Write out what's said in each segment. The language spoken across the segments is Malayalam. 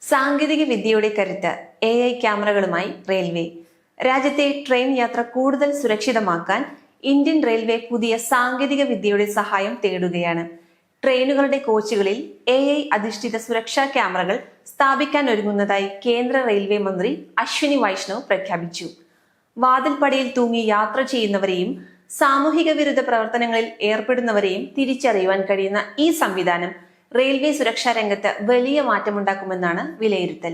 സാങ്കേതിക വിദ്യയുടെ കരുത്ത് AI ക്യാമറകളുമായി റെയിൽവേ. രാജ്യത്തെ ട്രെയിൻ യാത്ര കൂടുതൽ സുരക്ഷിതമാക്കാൻ ഇന്ത്യൻ റെയിൽവേ പുതിയ സാങ്കേതിക വിദ്യയുടെ സഹായം തേടുകയാണ്. ട്രെയിനുകളുടെ കോച്ചുകളിൽ AI അധിഷ്ഠിത സുരക്ഷാ ക്യാമറകൾ സ്ഥാപിക്കാൻ ഒരുങ്ങുന്നതായി കേന്ദ്ര റെയിൽവേ മന്ത്രി അശ്വിനി വൈഷ്ണവ് പ്രഖ്യാപിച്ചു. വാതിൽപ്പടിയിൽ തൂങ്ങി യാത്ര ചെയ്യുന്നവരെയും സാമൂഹിക വിരുദ്ധ പ്രവർത്തനങ്ങളിൽ ഏർപ്പെടുന്നവരെയും തിരിച്ചറിയുവാൻ കഴിയുന്ന ഈ സംവിധാനം റെയിൽവേ സുരക്ഷാ രംഗത്ത് വലിയ മാറ്റമുണ്ടാക്കുമെന്നാണ് വിലയിരുത്തൽ.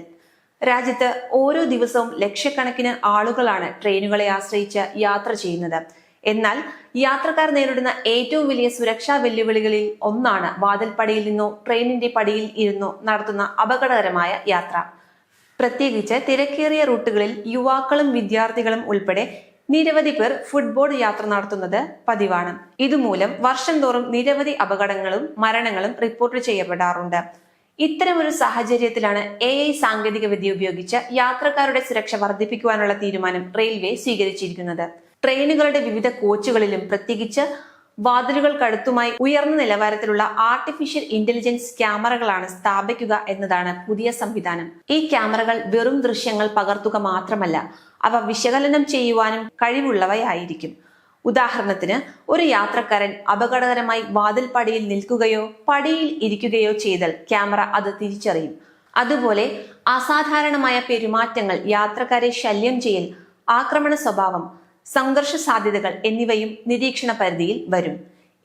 രാജ്യത്ത് ഓരോ ദിവസവും ലക്ഷക്കണക്കിന് ആളുകളാണ് ട്രെയിനുകളെ ആശ്രയിച്ച് യാത്ര ചെയ്യുന്നത്. എന്നാൽ യാത്രക്കാർ നേരിടുന്ന ഏറ്റവും വലിയ സുരക്ഷാ വെല്ലുവിളികളിൽ ഒന്നാണ് വാതിൽപ്പടിയിൽ നിന്നോ ട്രെയിനിന്റെ പടിയിൽ ഇരുന്നോ നടത്തുന്ന അപകടകരമായ യാത്ര. പ്രത്യേകിച്ച് തിരക്കേറിയ റൂട്ടുകളിൽ യുവാക്കളും വിദ്യാർത്ഥികളും ഉൾപ്പെടെ നിരവധി പേർ ഫുട്ബോൾ യാത്ര നടത്തുന്നത് പതിവാണ്. ഇതുമൂലം വർഷം തോറും നിരവധി അപകടങ്ങളും മരണങ്ങളും റിപ്പോർട്ട് ചെയ്യപ്പെടാറുണ്ട്. ഇത്തരമൊരു സാഹചര്യത്തിലാണ് AI സാങ്കേതിക വിദ്യ ഉപയോഗിച്ച് യാത്രക്കാരുടെ സുരക്ഷ വർദ്ധിപ്പിക്കുവാനുള്ള തീരുമാനം റെയിൽവേ സ്വീകരിച്ചിരിക്കുന്നത്. ട്രെയിനുകളുടെ വിവിധ കോച്ചുകളിലും പ്രത്യേകിച്ച് വാതിലുകൾക്കടുത്തുമായി ഉയർന്ന നിലവാരത്തിലുള്ള ആർട്ടിഫിഷ്യൽ ഇന്റലിജൻസ് ക്യാമറകളാണ് സ്ഥാപിക്കുക എന്നതാണ് പുതിയ സംവിധാനം. ഈ ക്യാമറകൾ വെറും ദൃശ്യങ്ങൾ പകർത്തുക മാത്രമല്ല, അവ വിശകലനം ചെയ്യുവാനും കഴിവുള്ളവയായിരിക്കും. ഉദാഹരണത്തിന്, ഒരു യാത്രക്കാരൻ അപകടകരമായി വാതിൽപ്പടിയിൽ നിൽക്കുകയോ പടിയിൽ ഇരിക്കുകയോ ചെയ്താൽ ക്യാമറ അത് തിരിച്ചറിയും. അതുപോലെ അസാധാരണമായ പെരുമാറ്റങ്ങൾ, യാത്രക്കാരെ ശല്യം ചെയ്യൽ, ആക്രമണ സ്വഭാവം, സംഘർഷ സാധ്യതകൾ എന്നിവയും നിരീക്ഷണ പരിധിയിൽ വരും.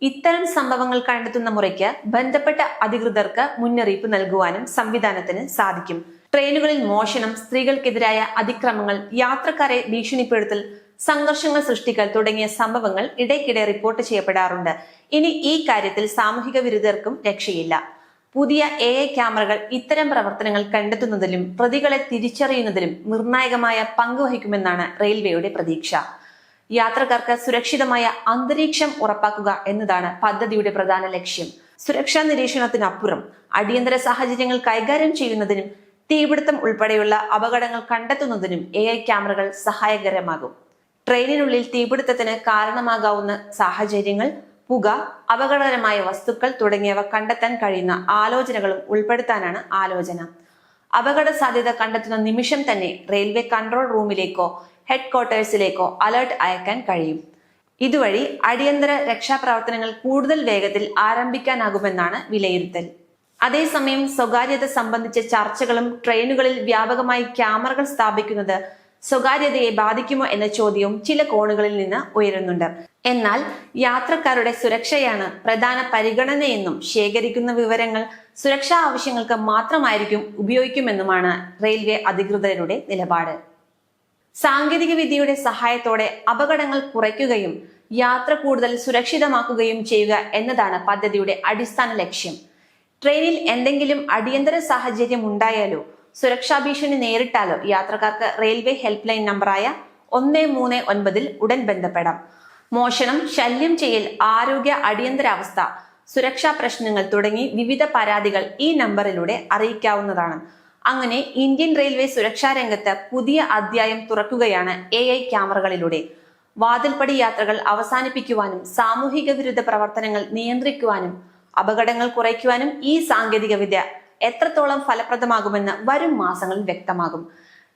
ഇത്തരം സംഭവങ്ങൾ കണ്ടെത്തുന്ന മുറയ്ക്ക് ബന്ധപ്പെട്ട അധികൃതർക്ക് മുന്നറിയിപ്പ് നൽകുവാനും സംവിധാനത്തിന് സാധിക്കും. ട്രെയിനുകളിൽ മോഷണം, സ്ത്രീകൾക്കെതിരായ അതിക്രമങ്ങൾ, യാത്രക്കാരെ ഭീഷണിപ്പെടുത്തൽ, സംഘർഷങ്ങൾ സൃഷ്ടിക്കൽ തുടങ്ങിയ സംഭവങ്ങൾ ഇടയ്ക്കിടെ റിപ്പോർട്ട് ചെയ്യപ്പെടാറുണ്ട്. ഇനി ഈ കാര്യത്തിൽ സാമൂഹിക വിരുദ്ധർക്കും രക്ഷയില്ല. പുതിയ AI ക്യാമറകൾ ഇത്തരം പ്രവർത്തനങ്ങൾ കണ്ടെത്തുന്നതിലും പ്രതികളെ തിരിച്ചറിയുന്നതിലും നിർണായകമായ പങ്ക് വഹിക്കുമെന്നാണ് റെയിൽവേയുടെ പ്രതീക്ഷ. യാത്രക്കാർക്ക് സുരക്ഷിതമായ അന്തരീക്ഷം ഉറപ്പാക്കുക എന്നതാണ് പദ്ധതിയുടെ പ്രധാന ലക്ഷ്യം. സുരക്ഷാ നിരീക്ഷണത്തിനപ്പുറം അടിയന്തര സാഹചര്യങ്ങൾ കൈകാര്യം ചെയ്യുന്നതിനും തീപിടുത്തം ഉൾപ്പെടെയുള്ള അപകടങ്ങൾ കണ്ടെത്തുന്നതിനും AI ക്യാമറകൾ സഹായകരമാകും. ട്രെയിനിനുള്ളിൽ തീപിടുത്തത്തിന് കാരണമാകാവുന്ന സാഹചര്യങ്ങൾ, പുക, അപകടകരമായ വസ്തുക്കൾ തുടങ്ങിയവ കണ്ടെത്താൻ കഴിയുന്ന ആലോചനകളും ഉൾപ്പെടുത്താനാണ് ആലോചന. അപകട സാധ്യത കണ്ടെത്തുന്ന നിമിഷം തന്നെ റെയിൽവേ കൺട്രോൾ റൂമിലേക്കോ ഹെഡ് ക്വാർട്ടേഴ്സിലേക്കോ അലർട്ട് അയക്കാൻ കഴിയും. ഇതുവഴി അടിയന്തര രക്ഷാപ്രവർത്തനങ്ങൾ കൂടുതൽ വേഗത്തിൽ ആരംഭിക്കാനാകുമെന്നാണ് വിലയിരുത്തൽ. അതേസമയം സ്വകാര്യത സംബന്ധിച്ച ചർച്ചകളും ട്രെയിനുകളിൽ വ്യാപകമായി ക്യാമറകൾ സ്ഥാപിക്കുന്നത് സ്വകാര്യതയെ ബാധിക്കുമോ എന്ന ചോദ്യവും ചില കോണുകളിൽ നിന്ന് ഉയരുന്നുണ്ട്. എന്നാൽ യാത്രക്കാരുടെ സുരക്ഷയാണ് പ്രധാന പരിഗണനയെന്നും ശേഖരിക്കുന്ന വിവരങ്ങൾ സുരക്ഷാ ആവശ്യങ്ങൾക്ക് മാത്രമായിരിക്കും ഉപയോഗിക്കുമെന്നുമാണ് റെയിൽവേ അധികൃതരുടെ നിലപാട്. സാങ്കേതിക വിദ്യയുടെ സഹായത്തോടെ അപകടങ്ങൾ കുറയ്ക്കുകയും യാത്ര കൂടുതൽ സുരക്ഷിതമാക്കുകയും ചെയ്യുക എന്നതാണ് പദ്ധതിയുടെ അടിസ്ഥാന ലക്ഷ്യം. ട്രെയിനിൽ എന്തെങ്കിലും അടിയന്തര സാഹചര്യം ഉണ്ടായാലോ സുരക്ഷാ ഭീഷണി നേരിട്ടാലോ യാത്രക്കാർക്ക് റെയിൽവേ ഹെൽപ്പ് ലൈൻ നമ്പറായ 139 ഉടൻ ബന്ധപ്പെടാം. മോഷണം, ശല്യം ചെയ്യൽ, ആരോഗ്യ അടിയന്തരാവസ്ഥ, സുരക്ഷാ പ്രശ്നങ്ങൾ തുടങ്ങി വിവിധ പരാതികൾ ഈ നമ്പറിലൂടെ അറിയിക്കാവുന്നതാണ്. അങ്ങനെ ഇന്ത്യൻ റെയിൽവേ സുരക്ഷാ രംഗത്ത് പുതിയ അധ്യായം തുറക്കുകയാണ് AI ക്യാമറകളിലൂടെ. വാതിൽപ്പടി യാത്രകൾ അവസാനിപ്പിക്കുവാനും സാമൂഹിക വിരുദ്ധ പ്രവർത്തനങ്ങൾ നിയന്ത്രിക്കുവാനും അപകടങ്ങൾ കുറയ്ക്കുവാനും ഈ സാങ്കേതിക വിദ്യ എത്രത്തോളം ഫലപ്രദമാകുമെന്ന് വരും മാസങ്ങളിൽ വ്യക്തമാകും.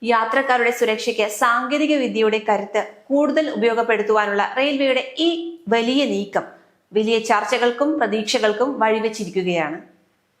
യാത്രക്കാരുടെ സുരക്ഷയ്ക്ക് സാങ്കേതിക വിദ്യയുടെ കരുത്ത് കൂടുതൽ ഉപയോഗപ്പെടുത്തുവാനുള്ള റെയിൽവേയുടെ ഈ വലിയ നീക്കം വലിയ ചർച്ചകൾക്കും പ്രതീക്ഷകൾക്കും വഴിവെച്ചിരിക്കുകയാണ്.